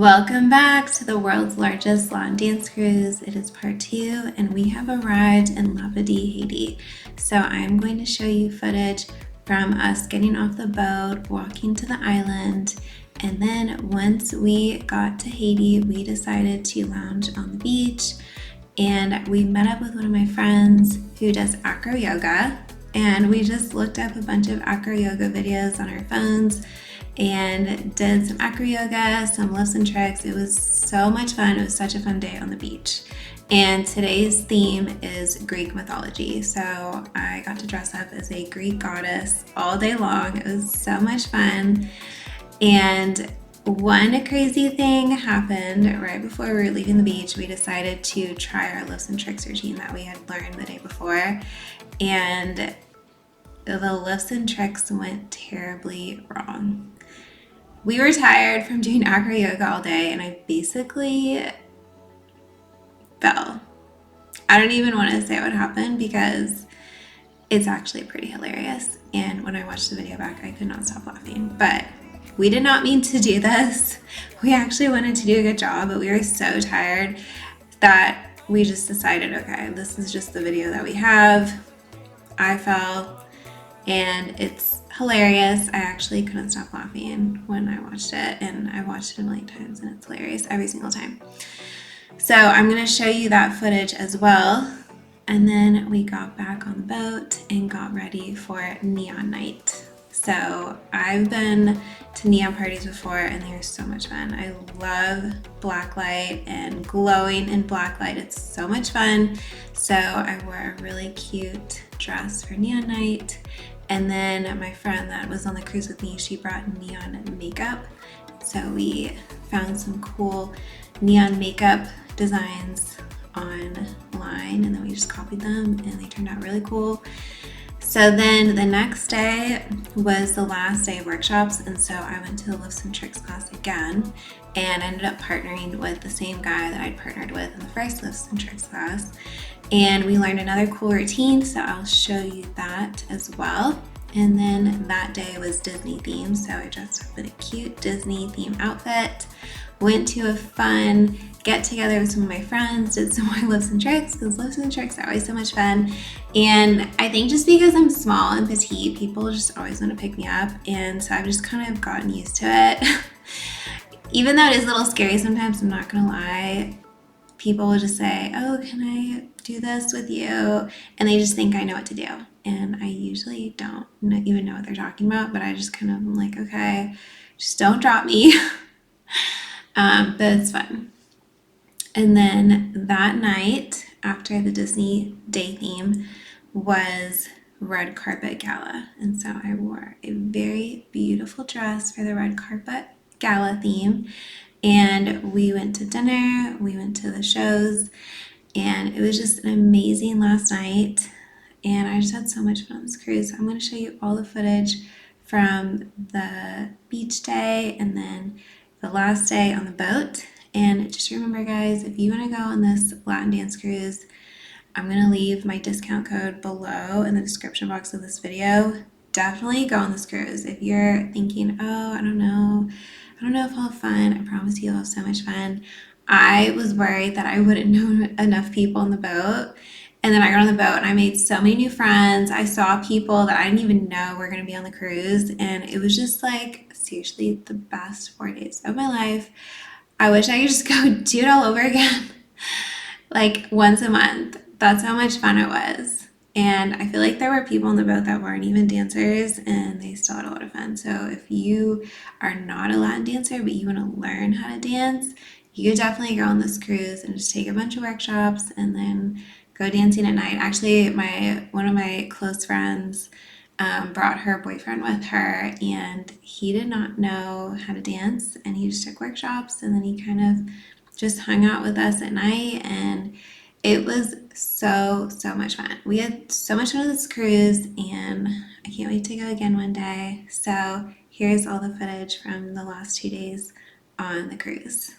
Welcome back to the world's largest lawn dance cruise. It is part 2 and we have arrived in Labadee, Haiti. So I'm going to show you footage from us getting off the boat, walking to the island, and then once we got to Haiti, we decided to lounge on the beach and we met up with one of my friends who does acro yoga, and we just looked up a bunch of acro yoga videos on our phones and did some acro yoga, some lifts and tricks. It was so much fun. It was such a fun day on the beach. And today's theme is Greek mythology. So I got to dress up as a Greek goddess all day long. It was so much fun. And one crazy thing happened right before we were leaving the beach. We decided to try our lifts and tricks routine that we had learned the day before. And the lifts and tricks went terribly wrong. We were tired from doing acro yoga all day and I basically fell. I don't even want to say what happened because it's actually pretty hilarious. And when I watched the video back, I could not stop laughing. But we did not mean to do this. We actually wanted to do a good job, but we were so tired that we just decided, okay, this is just the video that we have. I fell and it's hilarious. I actually couldn't stop laughing when I watched it, and I watched it a million times and it's hilarious every single time. So I'm going to show you that footage as well. And then we got back on the boat and got ready for neon night. So I've been to neon parties before and they're so much fun. I love black light and glowing in black light. It's so much fun. So I wore a really cute dress for neon night. And then my friend that was on the cruise with me, she brought neon makeup. So we found some cool neon makeup designs online and then we just copied them and they turned out really cool. So then the next day was the last day of workshops, and so I went to the lifts and tricks class again and ended up partnering with the same guy that I'd partnered with in the first lifts and tricks class. And we learned another cool routine, so I'll show you that as well. And then that day was Disney themed, so I dressed up in a cute Disney themed outfit, went to a fun get together with some of my friends, did some more lifts and tricks because lifts and tricks are always so much fun. And I think just because I'm small and petite, people just always want to pick me up, and so I've just kind of gotten used to it. Even though it is a little scary sometimes, I'm not gonna lie. People will just say, oh, can I do this with you? And they just think I know what to do. And I usually don't even know what they're talking about, but I just kind of am like, okay, just don't drop me. But it's fun. And then that night, after the Disney day theme, was red carpet gala. And so I wore a very beautiful dress for the red carpet gala theme. And we went to dinner, we went to the shows, and it was just an amazing last night. And I just had so much fun on this cruise. I'm going to show you all the footage from the beach day and then the last day on the boat. And just remember, guys, if you want to go on this Latin dance cruise, I'm going to leave my discount code below in the description box of this video. Definitely go on this cruise. If you're thinking, oh, I don't know if I'll have fun, I promise you'll have so much fun. I was worried that I wouldn't know enough people on the boat. And then I got on the boat and I made so many new friends. I saw people that I didn't even know were going to be on the cruise. And it was just like, seriously, the best 4 days of my life. I wish I could just go do it all over again, like once a month. That's how much fun it was. And I feel like there were people on the boat that weren't even dancers and they still had a lot of fun. So if you are not a Latin dancer, but you want to learn how to dance, you could definitely go on this cruise and just take a bunch of workshops and then go dancing at night. Actually, one of my close friends brought her boyfriend with her, and he did not know how to dance, and he just took workshops, and then he kind of just hung out with us at night, and it was so much fun. We had so much fun on this cruise, and I can't wait to go again one day. So here's all the footage from the last 2 days on the cruise.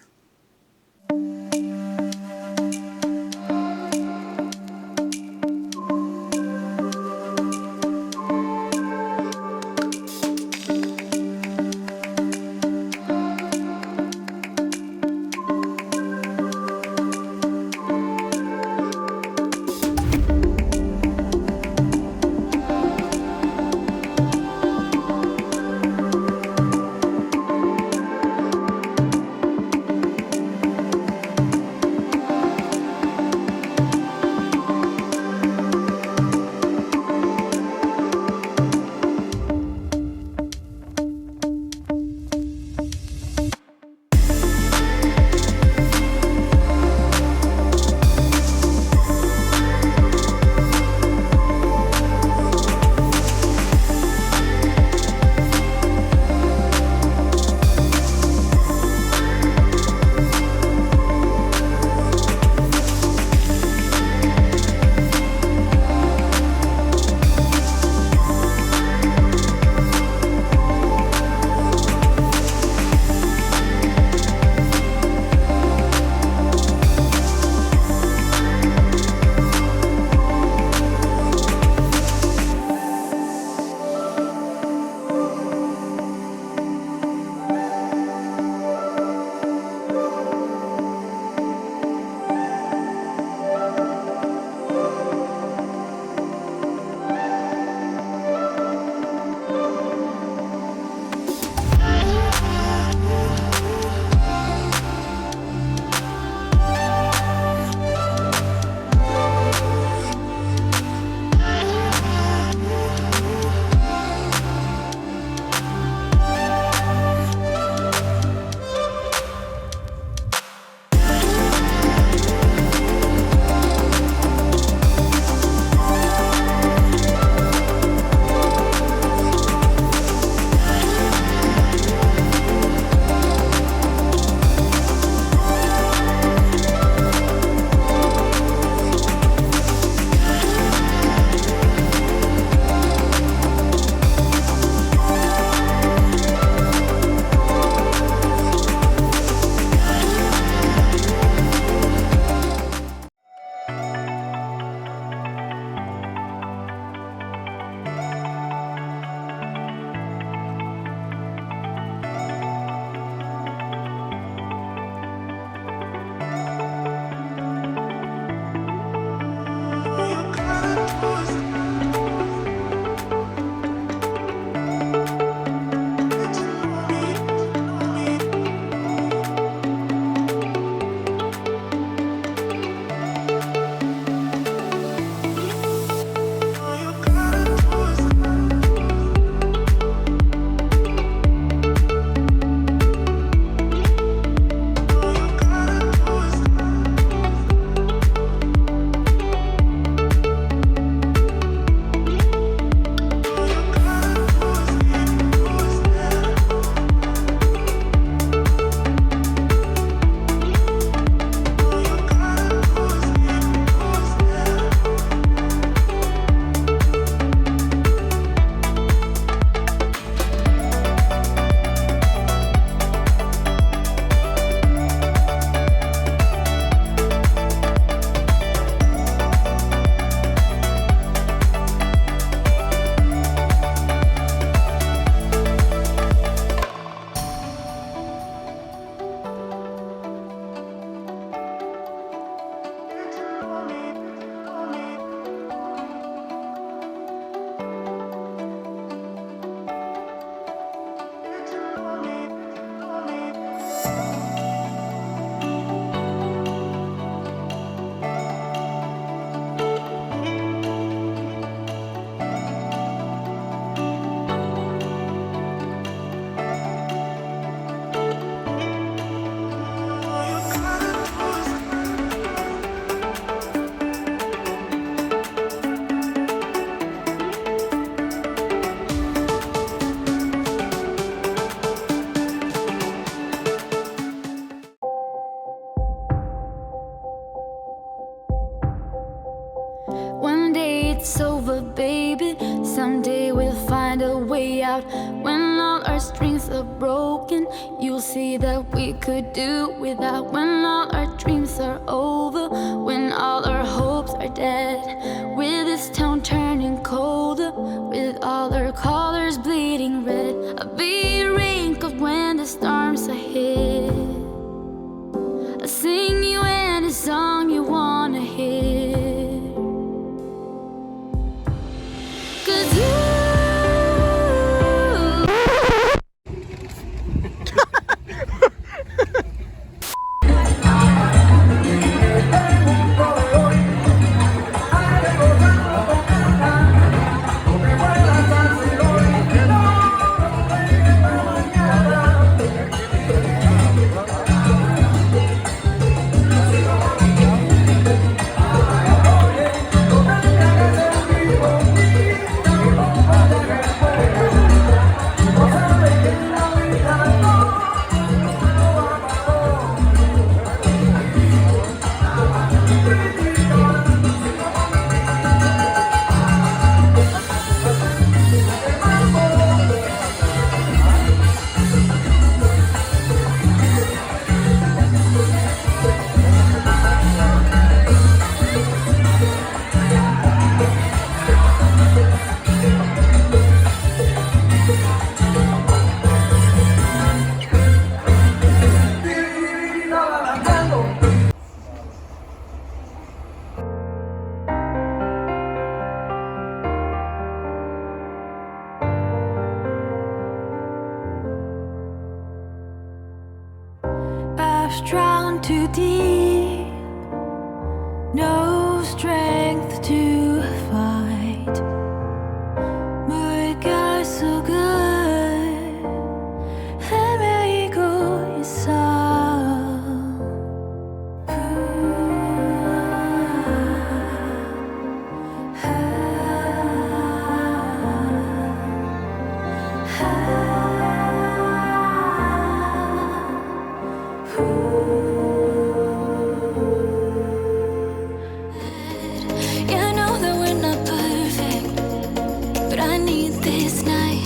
One day it's over, baby. Someday we'll find a way out. When all our strings are broken, you'll see that we could do without. When all our dreams are over, when all our hopes are dead, with this town turning colder, with all our colors bleeding red, I'll be wrinkled when the storms are hit. I'll sing you any song you wanna hear. 'Cause you I've drowned too deep, no strength to fight. My guy's so good, let me go inside. Yeah, I know that we're not perfect, but I need this night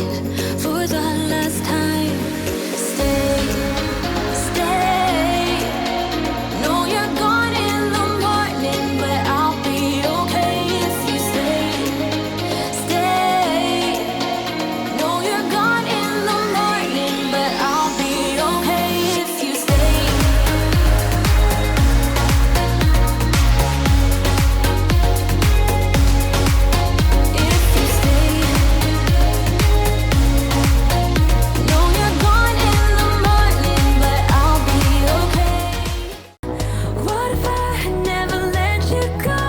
for the last time. Stay, stay. No, you're gone in the morning, but I'll be okay if you stay, stay. No, you're gone in the morning, but I'll be okay if you stay. If you stay. No, you're gone in the morning, but I'll be okay. What if I had never let you go?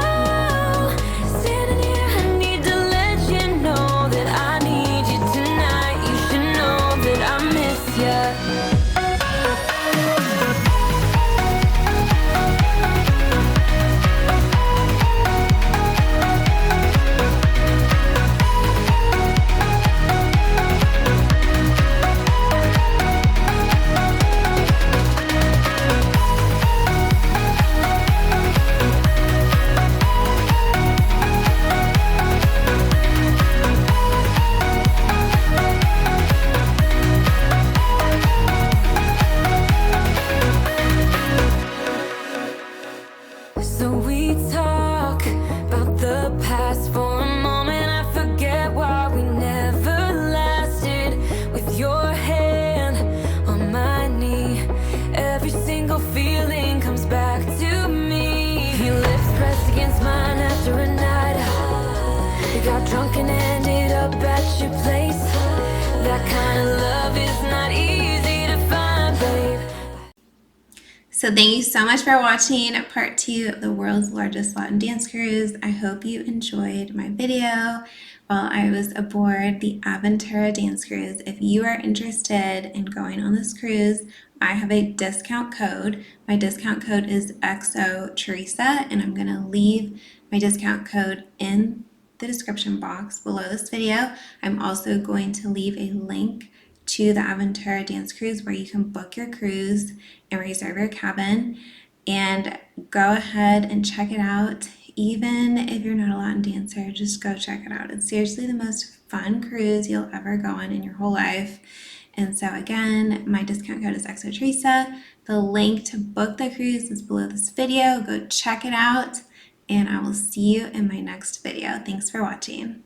Sitting here, I need to let you know that I need you tonight. You should know that I miss you. So we talk about the past for a moment. I forget why we never lasted. With your hand on my knee, every single feeling comes back to me. Your lips pressed against mine after a night out. We got drunk and ended up at your place. That kind of love is not easy to find, babe. So thank you so much for watching part 2 of the world's largest Latin dance cruise. I hope you enjoyed my video while I was aboard the Aventura dance cruise. If you are interested in going on this cruise, I have a discount code. My discount code is XO Teresa, and I'm gonna leave my discount code in the description box below this video. I'm also going to leave a link to the Aventura Dance Cruise where you can book your cruise and reserve your cabin, and go ahead and check it out. even if you're not a Latin dancer, just go check it out. It's seriously the most fun cruise you'll ever go on in your whole life. And so again, my discount code is XOTeresa. The link to book the cruise is below this video. Go check it out, and I will see you in my next video. Thanks for watching.